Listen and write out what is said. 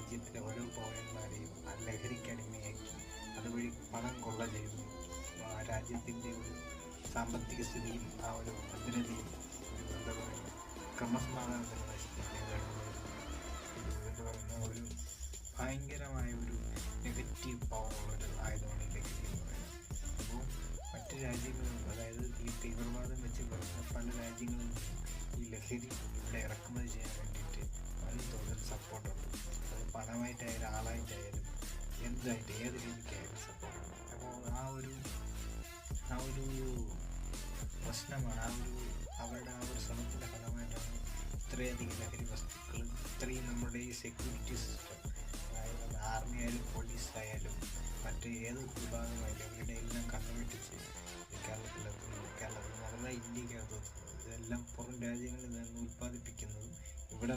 രാജ്യത്തിലെ ഓരോ പൗരന്മാരെയും ആ ലഹരിക്ക് അടിമയാക്കി അതുവഴി പണം കൊള്ള ചെയ്തു ആ രാജ്യത്തിൻ്റെ ഒരു സാമ്പത്തിക സ്ഥിതിയും ആ ഒരു ഭദ്രതയും എന്താ പറയുക ക്രമസമാധാനത്തിന് നശിപ്പിക്കാനുള്ള എന്താ പറയുന്ന ഒരു ഭയങ്കരമായ ഒരു നെഗറ്റീവ് പവറുള്ളൊരു ആയതുകൊണ്ട് ഈ ലഹരി എന്ന് പറയുന്നത്. അപ്പോൾ മറ്റ് രാജ്യങ്ങളിൽ അതായത് ഈ തീവ്രവാദം വെച്ച് വരുന്ന പല രാജ്യങ്ങളിൽ നിന്നും ഈ ലഹരി ഇവിടെ ഇറക്കുമതി ചെയ്യാൻ വേണ്ടിയിട്ട് വൻതോതിൽ സപ്പോർട്ടുണ്ട്. അത് പണമായിട്ടായാലും ആളായിട്ടായാലും എന്തായിട്ട് ഏത് രീതിക്കായാലും സപ്പോർട്ടുണ്ട്. അപ്പോൾ ആ ഒരു പ്രശ്നമാണ് അവരുടെ ആ ഒരു ശ്രമത്തിൻ്റെ ഫലമായിട്ടാണ് ഇത്രയധികം ലഹരി വസ്തുക്കൾ ഇത്രയും നമ്മുടെ ഈ സെക്യൂരിറ്റി സിസ്റ്റം, അതായത് ആർമി ആയാലും പോലീസ് ആയാലും മറ്റ് ഏത് വിഭാഗമായാലും ഇവരുടെ എല്ലാം കണ്ണുവെട്ടിച്ച് കേരളത്തിൽ നമ്മുടെ ഇന്ത്യക്കകത്ത് ഇതെല്ലാം പുറം രാജ്യങ്ങളിൽ നിന്ന് ഉൽപ്പാദിപ്പിക്കുന്നതും ഇവിടെ